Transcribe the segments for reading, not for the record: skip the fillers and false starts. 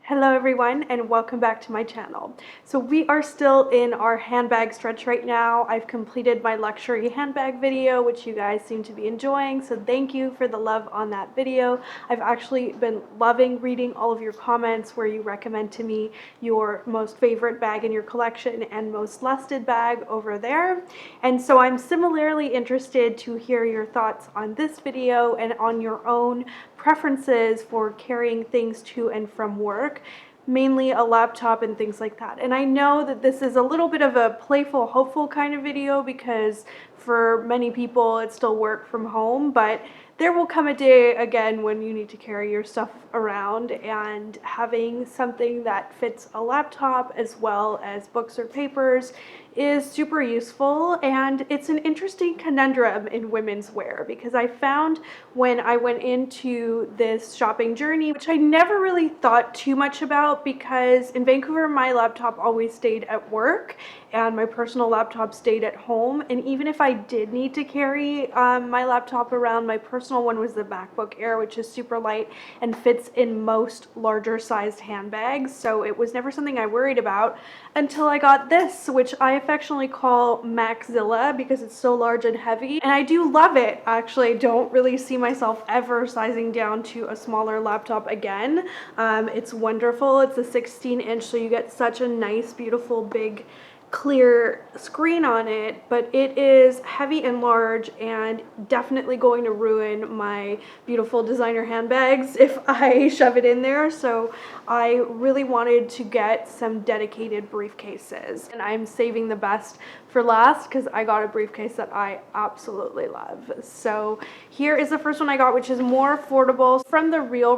Hello everyone and welcome back to my channel. So we are still in our handbag stretch right now. I've completed my luxury handbag video, which you guys seem to be enjoying, so thank you for the love on that video. I've actually been loving reading all of your comments where you recommend to me your most favorite bag in your collection and most lusted bag over there. And so I'm similarly interested to hear your thoughts on this video and on your own preferences for carrying things to and from work, mainly a laptop and things like that. And I know that this is a little bit of a playful, hopeful kind of video because for many people it's still work from home, but there will come a day again when you need to carry your stuff around, and having something that fits a laptop as well as books or papers is super useful. And it's an interesting conundrum in women's wear because I found when I went into this shopping journey, which I never really thought too much about because in Vancouver my laptop always stayed at work and my personal laptop stayed at home. And even if I did need to carry my laptop around, my personal one was the MacBook Air, which is super light and fits in most larger sized handbags. So it was never something I worried about until I got this, which I affectionately call Maxilla because it's so large and heavy. And I do love it. Actually, I don't really see myself ever sizing down to a smaller laptop again. It's wonderful. It's a 16-inch, so you get such a nice, beautiful, big clear screen on it, but it is heavy and large and definitely going to ruin my beautiful designer handbags if I shove it in there. So I really wanted to get some dedicated briefcases, and I'm saving the best for last because I got a briefcase that I absolutely love. So here is the first one I got, which is more affordable from the Real.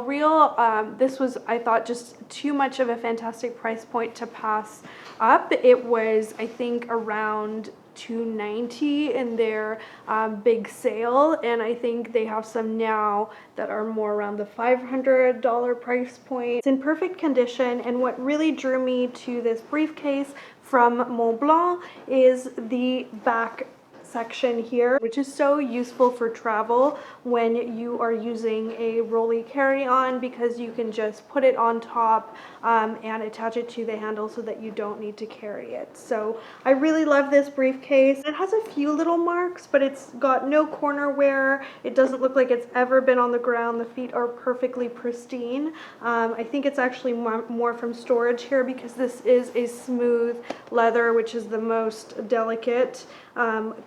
This was, I thought, just too much of a fantastic price point to pass up. It was, I think, around $290 in their big sale, and I think they have some now that are more around the $500 price point. It's in perfect condition, and what really drew me to this briefcase from Montblanc is the back section here, which is so useful for travel when you are using a rolly carry-on because you can just put it on top and attach it to the handle so that you don't need to carry it. So I really love this briefcase. It has a few little marks, but it's got no corner wear. It doesn't look like it's ever been on the ground. The feet are perfectly pristine. I think it's actually more from storage here because this is a smooth leather, which is the most delicate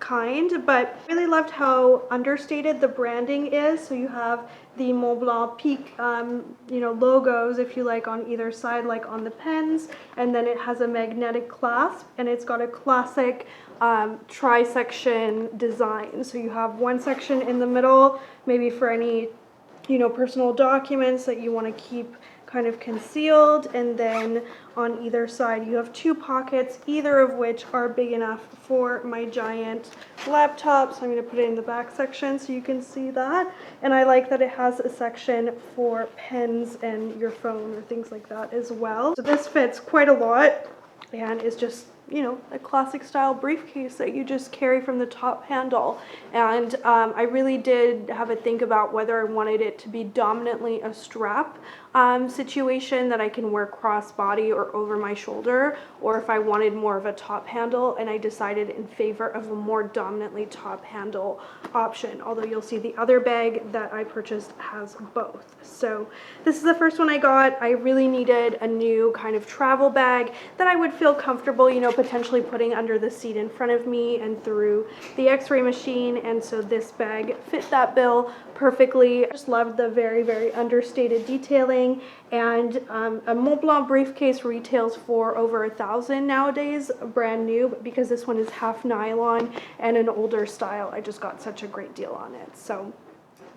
kind, but really loved how understated the branding is. So you have the Montblanc peak logos, if you like, on either side, like on the pens, and then it has a magnetic clasp, and it's got a classic tri-section design. So you have one section in the middle, maybe for any personal documents that you want to keep kind of concealed, and then on either side you have two pockets, either of which are big enough for my giant laptop. So I'm going to put it in the back section so you can see that. And I like that it has a section for pens and your phone or things like that as well. So this fits quite a lot and is just a classic style briefcase that you just carry from the top handle. And I really did have a think about whether I wanted it to be dominantly a strap situation that I can wear crossbody or over my shoulder, or if I wanted more of a top handle, and I decided in favor of a more dominantly top handle option, although you'll see the other bag that I purchased has both. So this is the first one I got. I really needed a new kind of travel bag that I would feel comfortable, potentially putting under the seat in front of me and through the x-ray machine, and so this bag fit that bill perfectly. I just loved the very, very understated detailing, and a Montblanc briefcase retails for over $1,000 nowadays, brand new, but because this one is half nylon and an older style, I just got such a great deal on it. So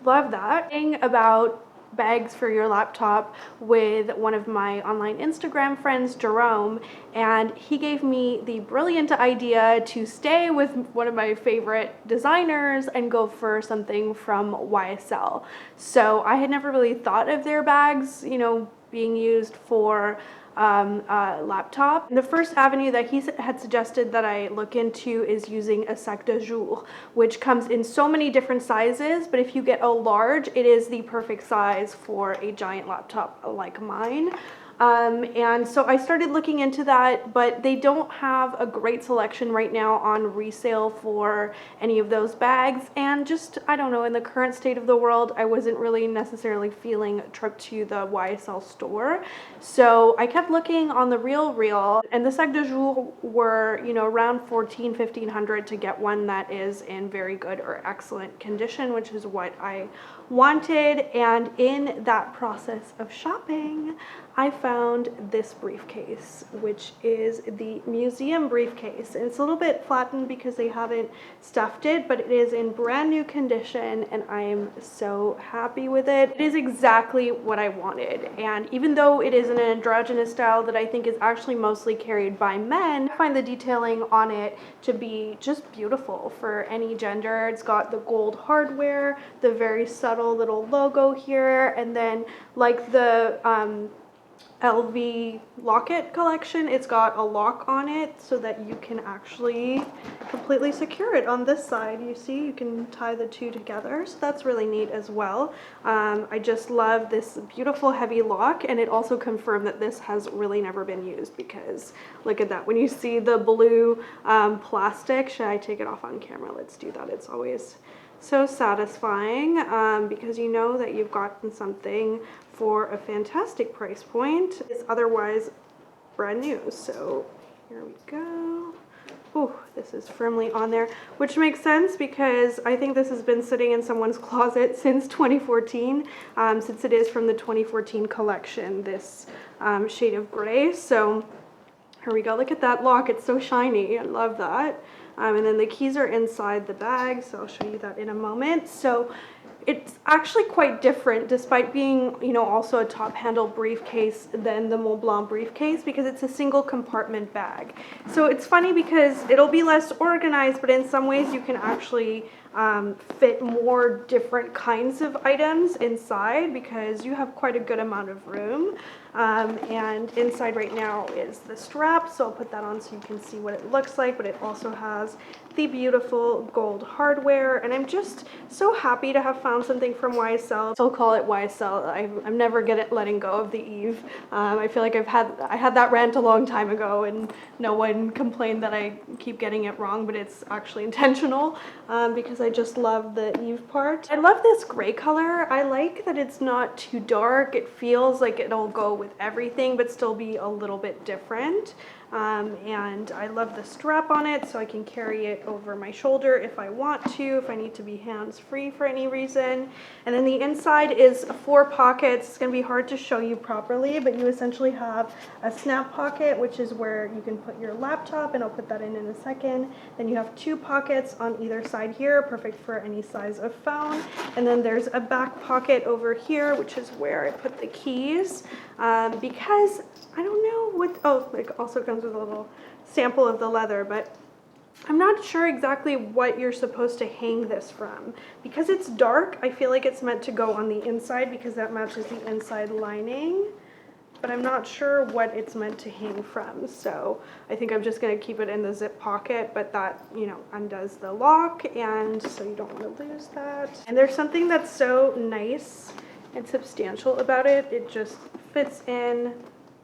love that. Thing about bags for your laptop with one of my online Instagram friends, Jerome, and he gave me the brilliant idea to stay with one of my favorite designers and go for something from YSL. So I had never really thought of their bags, being used for laptop. The first avenue that he had suggested that I look into is using a sac de jour, which comes in so many different sizes, but if you get a large, it is the perfect size for a giant laptop like mine. And so I started looking into that, but they don't have a great selection right now on resale for any of those bags. And just, I don't know, in the current state of the world, I wasn't really necessarily feeling a trip to the YSL store. So I kept looking on the RealReal, and the sac de jour were, you know, around $1,400-1,500 to get one that is in very good or excellent condition, which is what I wanted. And in that process of shopping, I found this briefcase, which is the museum briefcase. And it's a little bit flattened because they haven't stuffed it, but it is in brand new condition, and I am so happy with it. It is exactly what I wanted. And even though it is an androgynous style that I think is actually mostly carried by men, I find the detailing on it to be just beautiful for any gender. It's got the gold hardware, the very subtle little logo here, and then like the LV locket collection, it's got a lock on it so that you can actually completely secure it on this side. You see, you can tie the two together, so that's really neat as well. I just love this beautiful heavy lock, and it also confirmed that this has really never been used, because look at that. When you see the blue plastic, should I take it off on camera? Let's do that. It's always so satisfying because you know that you've gotten something for a fantastic price point. It's otherwise brand new. So here we go. Ooh, this is firmly on there, which makes sense because I think this has been sitting in someone's closet since 2014, since it is from the 2014 collection, this shade of gray. So here we go. Look at that lock. It's so shiny. I love that. And then the keys are inside the bag, so I'll show you that in a moment. So it's actually quite different, despite being, you know, also a top handle briefcase than the Montblanc briefcase, because it's a single compartment bag. So it's funny because it'll be less organized, but in some ways you can actually fit more different kinds of items inside, because you have quite a good amount of room. And inside right now is the strap, so I'll put that on so you can see what it looks like, but it also has the beautiful gold hardware, and I'm just so happy to have found something from YSL. Still call it YSL. I'm never good at letting go of the Eve. I feel like I had that rant a long time ago, and no one complained that I keep getting it wrong, but it's actually intentional because I just love the Eve part. I love this gray color. I like that it's not too dark. It feels like it'll go with everything, but still be a little bit different. And I love the strap on it, so I can carry it over my shoulder if I want to, if I need to be hands-free for any reason. And then the inside is 4 pockets. It's going to be hard to show you properly, but you essentially have a snap pocket, which is where you can put your laptop, and I'll put that in a second. Then you have 2 pockets on either side here, perfect for any size of phone. And then there's a back pocket over here, which is where I put the keys, because I don't know what, oh, it also comes with a little sample of the leather, but I'm not sure exactly what you're supposed to hang this from. Because it's dark, I feel like it's meant to go on the inside because that matches the inside lining, but I'm not sure what it's meant to hang from. So I think I'm just going to keep it in the zip pocket, but that, you know, undoes the lock, and so you don't want to lose that. And there's something that's so nice and substantial about it. It just fits in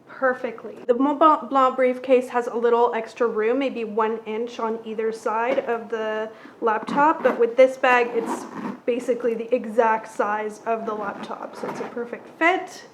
perfectly. The Montblanc briefcase has a little extra room, maybe 1 inch on either side of the laptop, but with this bag it's basically the exact size of the laptop, so it's a perfect fit.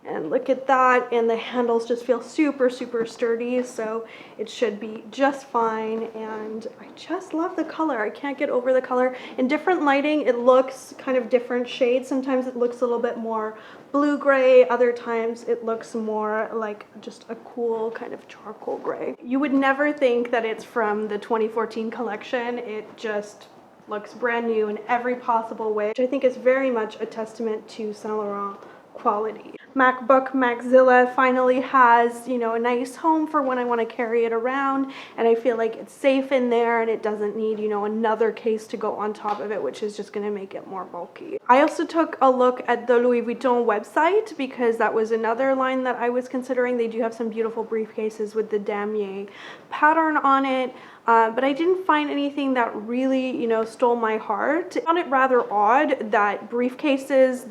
And look at that, and the handles just feel super, super sturdy, so it should be just fine. And I just love the color. I can't get over the color. In different lighting, it looks kind of different shades. Sometimes it looks a little bit more blue-gray. Other times it looks more like just a cool kind of charcoal gray. You would never think that it's from the 2014 collection. It just looks brand new in every possible way, which I think is very much a testament to Saint Laurent quality. MacBook Maxilla finally has, you know, a nice home for when I want to carry it around, and I feel like it's safe in there and it doesn't need, you know, another case to go on top of it, which is just going to make it more bulky. I also took a look at the Louis Vuitton website because that was another line that I was considering. They do have some beautiful briefcases with the damier pattern on it. but I didn't find anything that really, you know, stole my heart. I found it rather odd that briefcases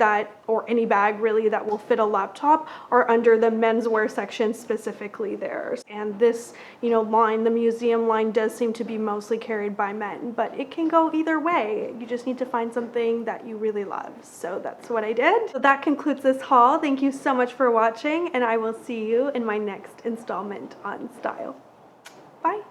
or any bag really that will fit a laptop are under the menswear section specifically there. And this, you know, line, the museum line, does seem to be mostly carried by men, but it can go either way. You just need to find something that you really love. So that's what I did. So that concludes this haul. Thank you so much for watching, and I will see you in my next installment on style. Bye.